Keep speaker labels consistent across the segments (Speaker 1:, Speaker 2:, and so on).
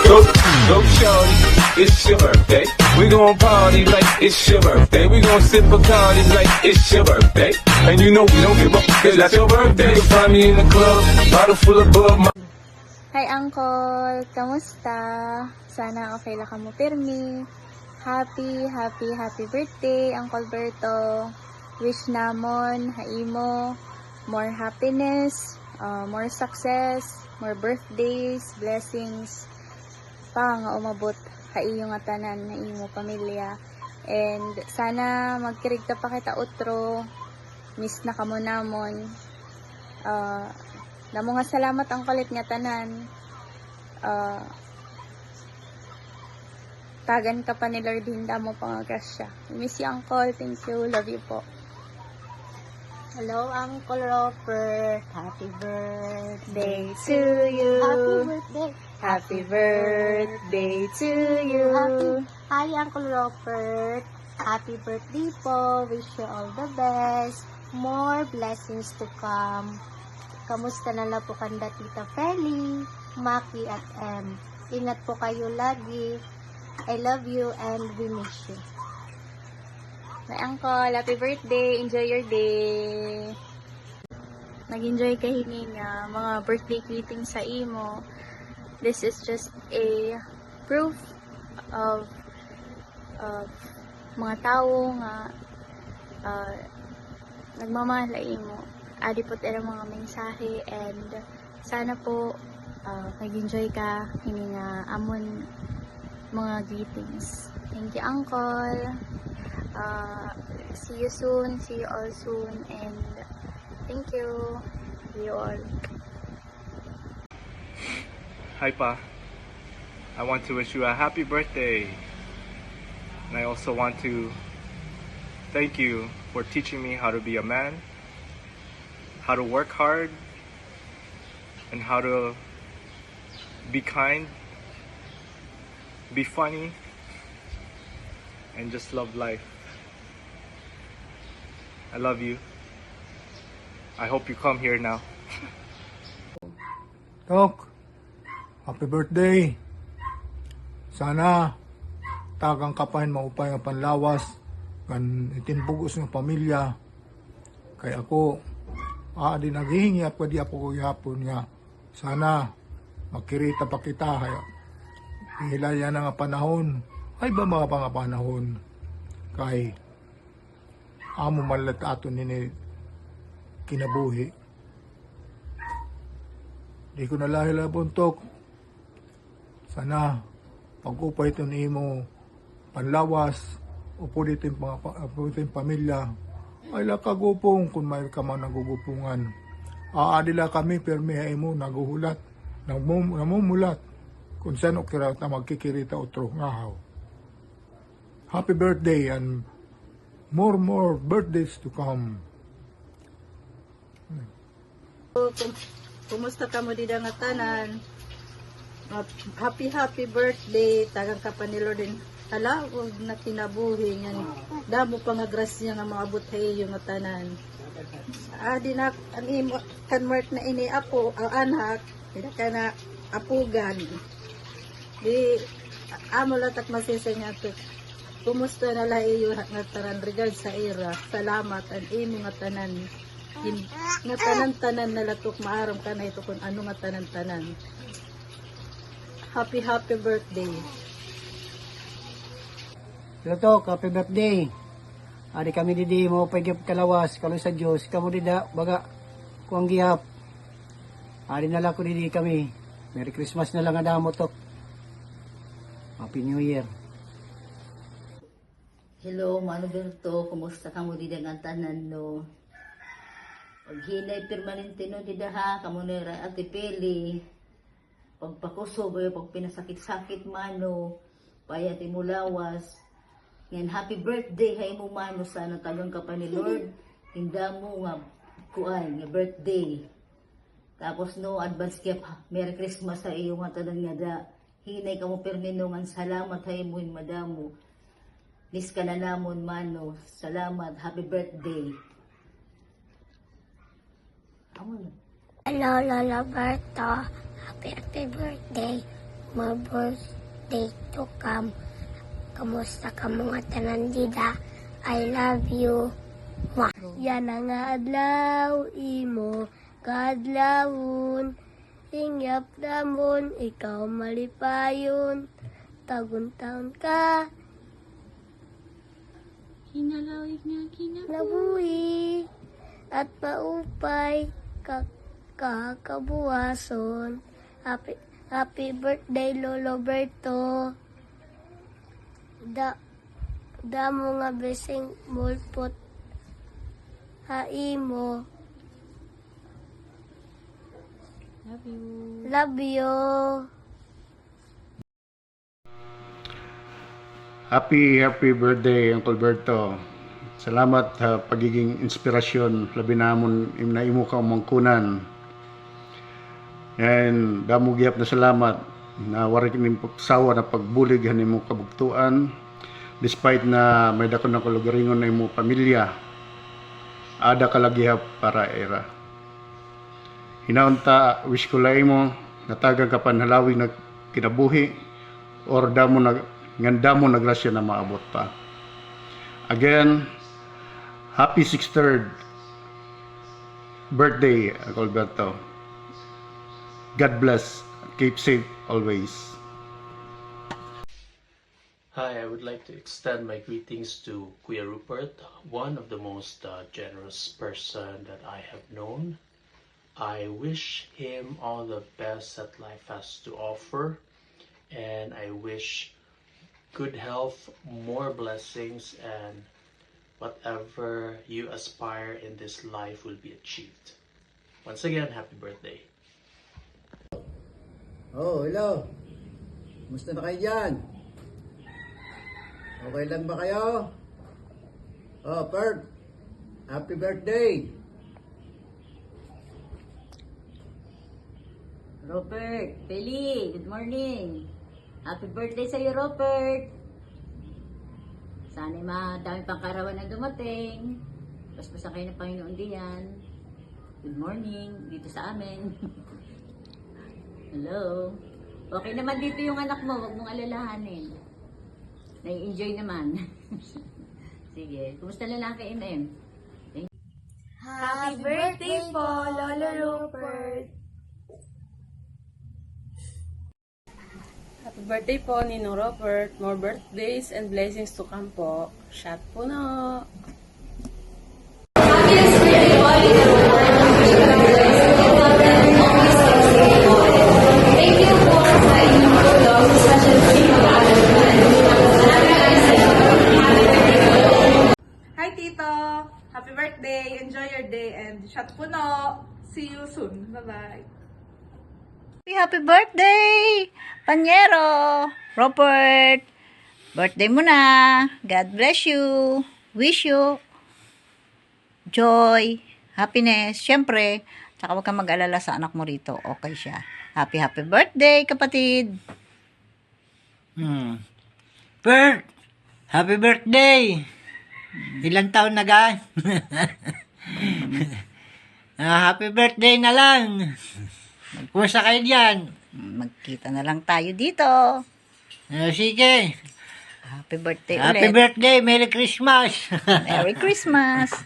Speaker 1: Go shorty, it's your birthday. We gon' party like it's your birthday. We gon' sip Bacardi like it's your birthday. And you know we don't give up, cause that's your birthday. You'll find me in the club, bottle full of bug.
Speaker 2: Hi Uncle! Kamusta? Sana okay lang ka mo pirmi. Happy birthday Uncle Berto. Wish namon, haimo, more happiness, more success, more birthdays, blessings, pa nga umabot ka iyong tanan na iyong pamilya. And sana magkirigta pa kita utro, miss na kamo namon. Namo nga salamat ang kalit nga tanan. Tagan ka pa ni Lord, hinda mo pa nga grasya. Miss you Uncle, thank you, love you po.
Speaker 3: Hello, Uncle Robert. Happy birthday
Speaker 2: To you.
Speaker 3: Happy birthday.
Speaker 2: Happy birthday to you.
Speaker 3: Hi, Uncle Robert. Happy birthday po. Wish you all the best. More blessings to come. Kamusta na lang po kanda Tita Feli, Maki at M. Ingat po kayo lagi. I love you and we miss you.
Speaker 2: My Uncle, happy birthday. Enjoy your day. Nag-enjoy ka nga mga birthday greeting sa imo. This is just a proof of mga tao nga nagmamahal sa imo. Adi po tayo mga mensahe and sana po nag-enjoy ka nga amon mga greetings. Thank you Uncle. See you soon. See you all soon. And thank you. See you all.
Speaker 4: Hi, Pa. I want to wish you a happy birthday. And I also want to thank you for teaching me how to be a man, how to work hard, and how to be kind, be funny, and just love life. I love you. I hope you come here now.
Speaker 5: Tok, happy birthday. Sana tagang kapahin maupay nga panlawas kan itinbugos ng pamilya. Kay ako, di naghihingi at pwede ako yapon nga. Sana makirita pa kita. Hilaya na nga panahon. Ay ba mga panahon? Kay amo malat ato nini kinabuhi. Di ko nalahila buntok. Sana pag-upay ito nimo panlawas upo ditin pamilya ay lakagupong kung may ka man nagugupungan. Aadila kami permi mo naguhulat namumulat kung saan okira ta magkikirita otro ngahaw. Happy birthday and more birthdays to come.
Speaker 3: Kumusta ka mo dida nga tanan? Happy birthday. Tagang ka pa ni Lord din. Talawag na kinabuhi nga. Damo pa nga grasya nga maabot hayo nga tanan. Di na convert na ini apo anak. Hindi ka na apugan. Di amo latak masisay nga to. Kumusta na la iyo nga tanan regard sa ira. Salamat ang imo nga tanan. Nga tanan-tanan na latok maaram ka na ito kung ano nga tanan-tanan. Happy birthday.
Speaker 6: Ito, happy birthday. Adi kami didi mo pagip kalawas kalo sa Dios kamo dida baga kuang gihap. Adi nala ko didi kami. Merry Christmas na lang adamo to. Happy New Year.
Speaker 7: Hello, Mano Berto, kumusta ka mo dida nga tanan no? Pag hinay permanente no dida ha, kamo nira Ate Peli. Pagpakusog ay pag pinasakit-sakit mano, payati mo lawas. Ngayon, happy birthday hay mo mano sana tagang ka pa ni Lord. Hinda mo nga kuan nga birthday. Tapos no advance gift, Merry Christmas sa iyo nga tanan nga da. Hinay ka mo permino nga salamat hay mo madamo. Miss ka na namon, Mano. Salamat. Happy birthday.
Speaker 8: Hello, Lola Berto. Happy birthday. my birthday to come. Kamusta ka mga tanan dida? I love you. Mwah. Yan ang adlaw imo, kadlawon. Ingyap damon, ikaw malipayon. Tagun-taon ka.
Speaker 2: Hinalawig nga kinabot.
Speaker 8: Nabuhi at paupay kakabuhason. Happy birthday, Lolo Berto. Damo nga besing mulpot haimo.
Speaker 2: Love you.
Speaker 8: Love you.
Speaker 6: Happy birthday, Uncle Berto. Salamat sa pagiging inspirasyon labi namon na imo ka mangkunan. And damo gihap na salamat na wari kini pagsawa na pagbulig nimo kabugtuan despite na may dako na kalugaringon na imo pamilya. Ada ka lagihap para era. Hinaunta wish ko lang mo natagang ka panhalawig na kinabuhi or damo na nganda mo na grasya na maabot pa. Again, happy 63rd birthday, Uncle Berto. God bless. Keep safe always.
Speaker 9: Hi, I would like to extend my greetings to Kuya Rupert, one of the most generous person that I have known. I wish him all the best that life has to offer, and I wish good health, more blessings, and whatever you aspire in this life will be achieved. Once again, happy birthday.
Speaker 6: Oh, hello. Kumusta na kayo dyan? Okay lang ba kayo? Oh, Bert. Happy birthday.
Speaker 7: Robert, Peli, good morning. Happy birthday sa'yo, Robert. Sana'y madami pang karawan na dumating. Paspasan kayo ng Panginoon diyan. Good morning, dito sa amin. Hello. Okay naman dito yung anak mo, wag mong alalahanin. Nai-enjoy naman. Sige, kumusta lalaki, MM?
Speaker 2: Happy birthday po, Lolo Rupert.
Speaker 10: Happy birthday po, Ninong Robert. More birthdays and blessings to come po. Shot po no.
Speaker 11: Hi Tito! Happy birthday! Enjoy your day and shot puno! See you soon! Bye-bye!
Speaker 7: Happy birthday, Panyero! Robert! Birthday mo na! God bless you! Wish you joy, happiness, syempre, tsaka huwag kang mag-alala sa anak mo rito. Okay siya. Happy birthday, kapatid!
Speaker 6: Bert, happy birthday. Ilang taon na ga? Happy birthday na lang. Kumusta kayo dyan?
Speaker 7: Magkita na lang tayo dito.
Speaker 6: Sige.
Speaker 7: Happy birthday
Speaker 6: Happy
Speaker 7: ulit.
Speaker 6: birthday. Merry Christmas.
Speaker 7: Merry Christmas.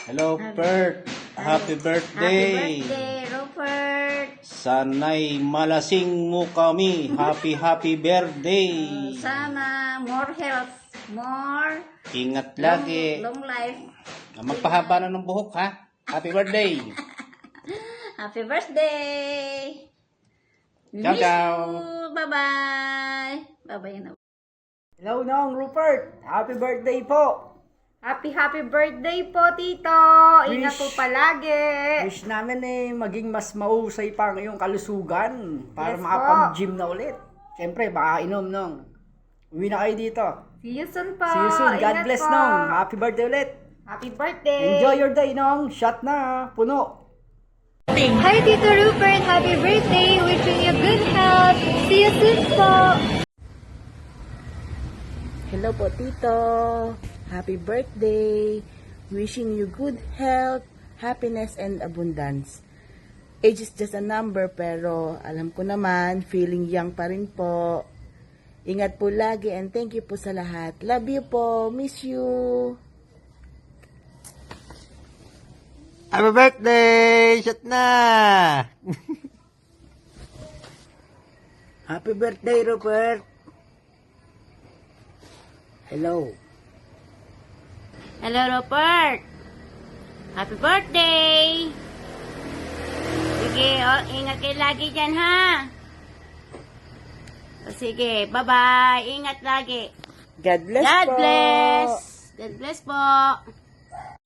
Speaker 12: Hello, Bert. Happy birthday.
Speaker 7: Happy birthday, Robert.
Speaker 12: Sana'y malasing mo kami. Happy birthday.
Speaker 7: Sana more health, more
Speaker 12: Ingat lagi.
Speaker 7: long life.
Speaker 12: Magpahaba na ng buhok, ha? Happy birthday.
Speaker 7: Happy birthday.
Speaker 12: Ciao, ciao.
Speaker 7: Bye-bye. Bye-bye na.
Speaker 6: Hello, Nong Rupert. Happy birthday po.
Speaker 11: Happy birthday po, Tito! Ingat po palagi!
Speaker 6: Wish namin maging mas mausay pa ang iyong kalusugan para
Speaker 11: Yes
Speaker 6: makapag-gym na ulit. Siyempre, baka inom, Nong. Uwi na kayo dito.
Speaker 11: See you soon po!
Speaker 6: See you soon. God
Speaker 11: Ingat
Speaker 6: bless,
Speaker 11: po.
Speaker 6: Nong. Happy birthday ulit.
Speaker 11: Happy birthday!
Speaker 6: Enjoy your day, Nong. Shot na. Puno.
Speaker 2: Hi, Tito Rupert. Happy birthday. Wishing you good health. See you soon po.
Speaker 10: Hello po, Tito. Happy birthday. Wishing you good health, happiness, and abundance.
Speaker 13: age is just a number, pero alam ko naman, feeling young pa rin po. Ingat po lagi and thank you po sa lahat. Love you po. Miss you.
Speaker 6: Happy birthday! Shot na! Happy birthday, Robert! Hello.
Speaker 14: Hello, Robert! Happy birthday! Sige, ingat kayo lagi dyan, ha? Sige, bye-bye. Ingat lagi.
Speaker 13: God bless
Speaker 14: God
Speaker 13: po.
Speaker 14: bless. God bless po.